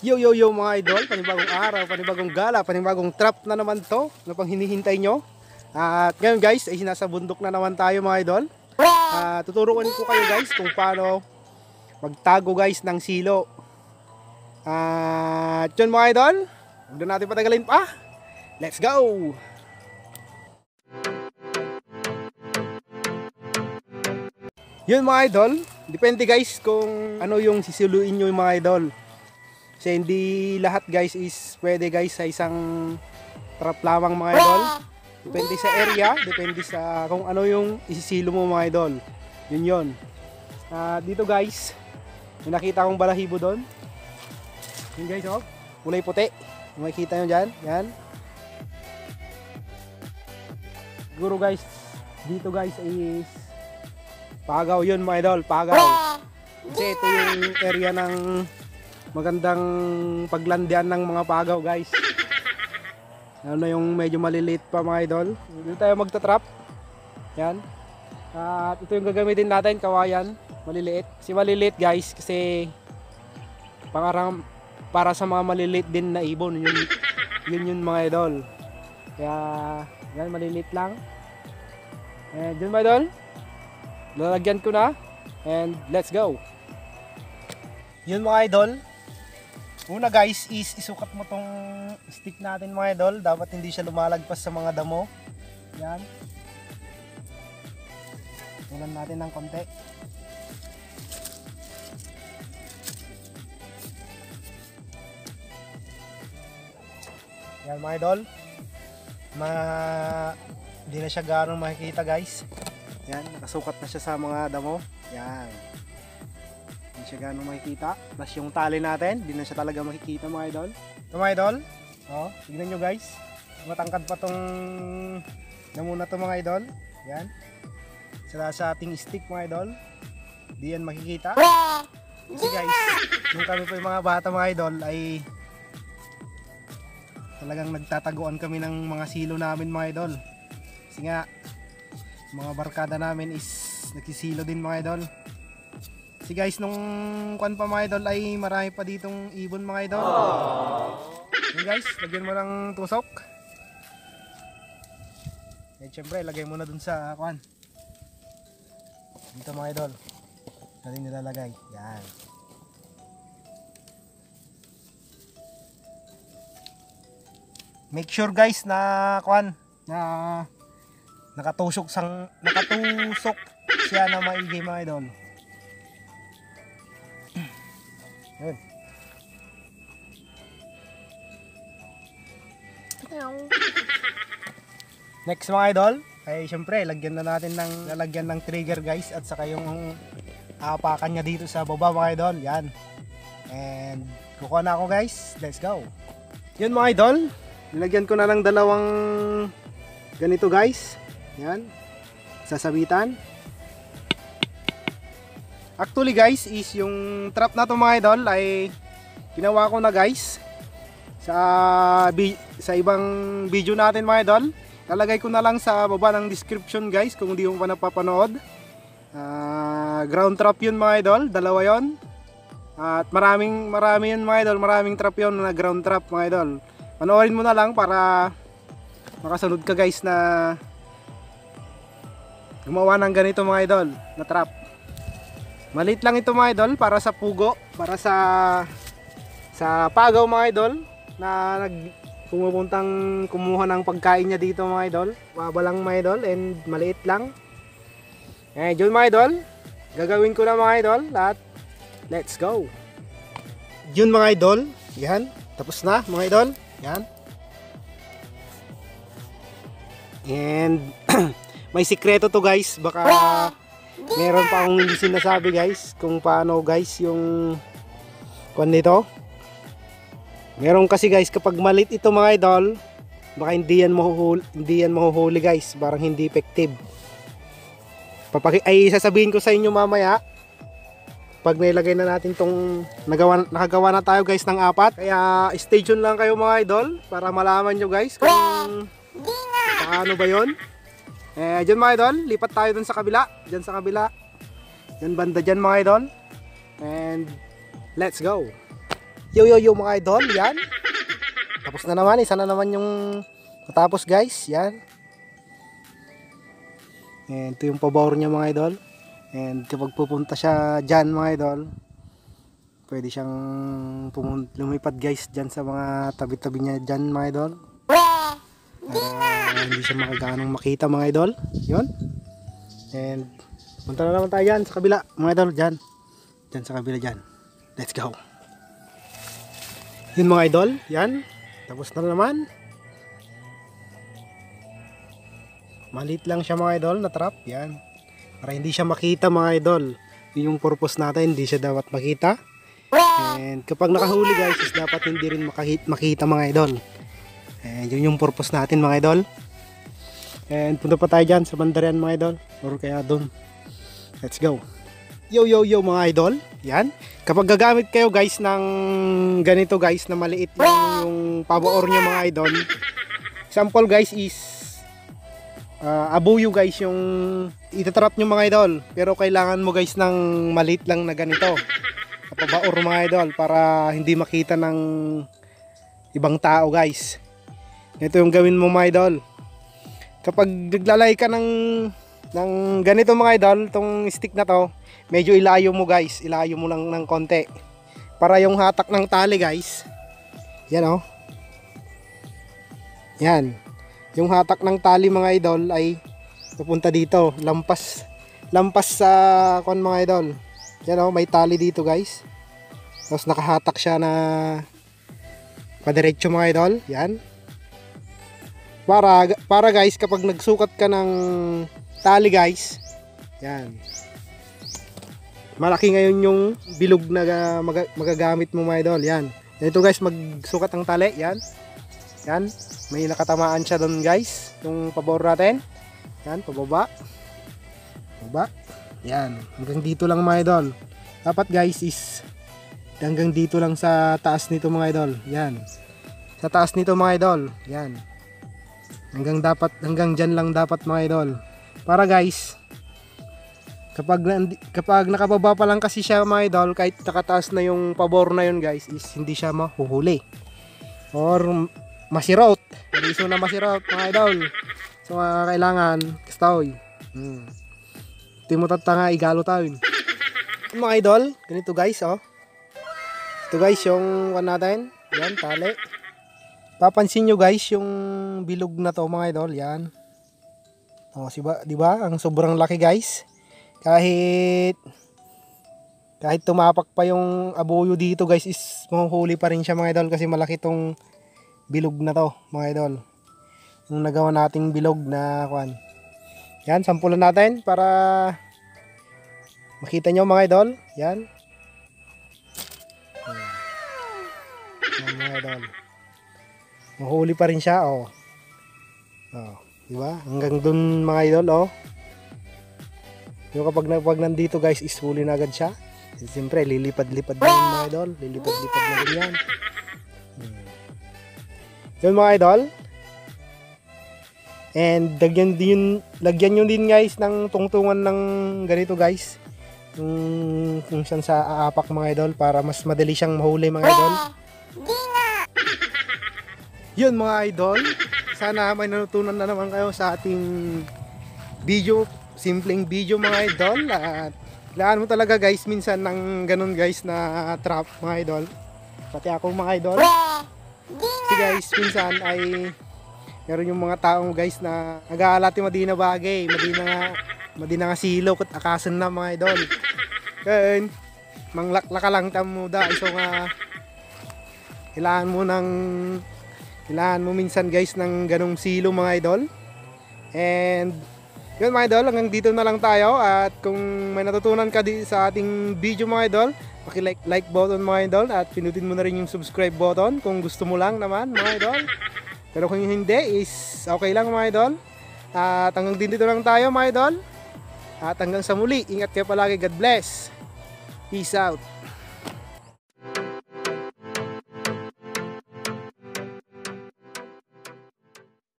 Yo yo yo mga idol, panibagong araw, panibagong gala, panibagong trap na naman to na pang hinihintay nyo. At ngayon guys ay nasa bundok na naman tayo mga idol. Tuturuan ko kayo guys kung paano magtago guys ng silo. At yun mga idol, huwag na natin patagalin pa. Let's go! Yun mga idol, depende guys kung ano yung sisiluin nyo yung mga idol. Kasi hindi lahat guys is pwede guys sa isang trap lamang mga idol. Depende sa area, depende sa kung ano yung isisilo mo mga idol. Yun yun. Dito guys, may nakita akong balahibo doon. Yun guys oh, kulay puti. Makikita nyo dyan, yan. Siguro guys, dito guys is Pagaw yun mga idol, Pagaw. Kasi ito yung area ng magandang paglandian ng mga pagaw guys. Ano yung medyo maliliit pa mga idol. Dito tayo magta-trap. Yan. At ito yung gagamitin natin, kawayan. Maliliit. Kasi maliliit guys kasi para sa mga maliliit din na ibon. Yun mga idol. Kaya yan, maliliit lang. And yun mga idol, lalagyan ko na. And let's go. Yun mga idol. Una guys is isukat mo tong stick natin mga idol. Dapat hindi siya lumalagpas sa mga damo. Yan. Tulan natin ng konti. Yan mga idol. Hindi na siya gano'ng makikita guys. Yan, nakasukat na siya sa mga damo. Yan. Hindi siya gano'ng makikita. Plus yung tali natin, hindi na siya talaga makikita mga idol. Ito mga idol, oh, tignan nyo guys. Matangkad pa tong damo na to mga idol. Yan. Sa ating stick mga idol, hindi yan makikita. Kasi guys, nung kami pa yung mga bata mga idol ay talagang nagtataguan kami ng mga silo namin mga idol. Kasi nga, mga barkada namin is nagsisilo din mga idol. Si guys nung kwan pa mga idol ay marami pa ditong ibon mga idol. Yun guys, lagyan mo ng tusok. And syempre lagay mo na dun sa kwan. Dito mga idol, natin nilalagay. Yan. Make sure guys na kwan, na nakatusok siya na maigi mga idol. Yun. Next mga idol ay syempre lalagyan ng trigger guys at saka yung apakan niya dito sa baba mga idol. Yan. And kukuha na ako guys. Let's go. Yun mga idol, nilagyan ko na ng dalawang ganito guys. Yan. Sasabitan. Actually guys is yung trap na to mga idol ay ginawa ko na guys sa ibang video natin mga idol. Lalagay ko na lang sa baba ng description guys kung hindi mo pa napapanood. Ground trap yun mga idol, dalawa yun. At marami yun mga idol, maraming trap yun na ground trap mga idol. Panoorin mo na lang para makasunod ka guys na gumawa ng ganito mga idol na trap. Maliit lang ito mga idol para sa pugo, para sa pagaw mga idol na pumupuntang kumuha ng pagkain niya dito mga idol. Baba lang mga idol and maliit lang. Eh, yun mga idol, gagawin ko na mga idol at let's go. Yun mga idol, yan, tapos na mga idol, yan. And may sikreto to guys, baka meron pa akong hindi sinasabi guys kung paano guys yung kwan nito. Meron kasi guys kapag malit ito mga idol, baka hindi yan mahuhuli guys, parang hindi effective. Sasabihin ko sa inyo mamaya pag nilagay na natin tong nakagawa na tayo guys ng 4. Kaya stay tuned lang kayo mga idol para malaman nyo guys kung paano ba yon. Dyan mga idol, lipat tayo dun sa kabila. Dyan sa kabila. Dyan banda dyan mga idol. And let's go. Yo yo yo mga idol, yan. Tapos na naman, isa na naman yung matapos guys, yan. And ito yung pabor niya mga idol. And kapag pupunta siya dyan mga idol, pwede siyang lumipad guys dyan sa mga tabi-tabi niya dyan mga idol. Para hindi siya makaganong makita mga idol. Yun. And punta na naman tayo dyan sa kabila mga idol, dyan. Dyan sa kabila dyan. Let's go. Yun mga idol, yan. Tapos na naman. Maliit lang siya mga idol na trap, yan. Para hindi siya makita mga idol. Yun yung purpose natin, hindi siya dapat makita. And kapag nakahuli guys, is dapat hindi rin makita mga idol. And yun yung purpose natin mga idol. And punta pa tayo dyan sa bandarian mga idol. Or kaya dun. Let's go. Yo yo yo mga idol. Yan. Kapag gagamit kayo guys ng ganito guys na maliit yung paboor nyo mga idol. Example guys is abuyo guys yung itatrap nyo mga idol. Pero kailangan mo guys ng maliit lang na ganito. Pabaor mga idol para hindi makita ng ibang tao guys. Ito yung gawin mo mga idol. Kapag naglalay ka ng ganito mga idol, tong stick na to, medyo ilayo mo guys, ilayo mo lang ng konti para yung hatak ng tali guys, yan oh, yan, yung hatak ng tali mga idol ay pupunta dito, lampas sa mga idol, yan oh, may tali dito guys, tapos nakahatak siya na padiretso mga idol, yan, para guys kapag nagsukat ka ng tali guys, yan, malaki ngayon yung bilog na magagamit mo mga idol. Yan. Ito guys, magsukat ng tali. Yan. Yan. May nakatamaan siya doon guys. Yung pabor natin. Yan. Pababa. Pababa. Yan. Hanggang dito lang mga idol. Dapat guys is hanggang dito lang sa taas nito mga idol. Yan. Sa taas nito mga idol. Yan. Hanggang dyan lang dapat mga idol. Para guys, kapag nakababa pa lang kasi siya mga idol, kahit nakataas na yung pabor na yun guys, is hindi siya mahuhuli or masirot, paliso na masirot mga idol. So kailangan kastoy, hindi mo tatanga igalo tayo mga idol. Ganito guys oh, ito guys yung natin, yan tali. Papansin nyo guys yung bilog na to mga idol, yan oh, diba ang sobrang laki guys. Kahit tumapak pa yung abuyo dito guys, is mahuhuli pa rin siya mga idol kasi malaki tong bilog na to mga idol. Yung nagawa nating bilog na kwan. Yan, sampulan natin para makita nyo mga idol. Yan. Yan mga idol. Mahuhuli pa rin siya oh. Oh, diba? Hanggang dun mga idol oh. Yung kapag nandito guys, is huli na agad siya. Siyempre lilipad-lipad na yun mga idol. Lilipad-lipad na rin yan. Yun mga idol. And lagyan nyo din guys ng tungtungan ng ganito guys. Kung saan sa aapak mga idol, para mas madali siyang mahuli mga idol. Yun mga idol. Sana may natutunan na naman kayo sa ating video. Simpleng video mga idol. At kailangan mo talaga guys minsan ng ganun guys na trap mga idol. Pati ako mga idol. Kasi guys minsan ay meron yung mga taong guys na nag-aalati madina bagay, madina nga silok at akasan na mga idol. Kaya manglakla ka lang tamuda. So nga kailangan mo minsan guys ng ganung silo mga idol. And yun mga idol, hanggang dito na lang tayo. At kung may natutunan ka sa ating video mga idol, paki-like button mga idol, at pinutin mo na rin yung subscribe button kung gusto mo lang naman mga idol. Pero kung hindi is okay lang mga idol. At hanggang dito lang tayo mga idol. At hanggang sa muli, ingat kayo palagi. God bless. Peace out.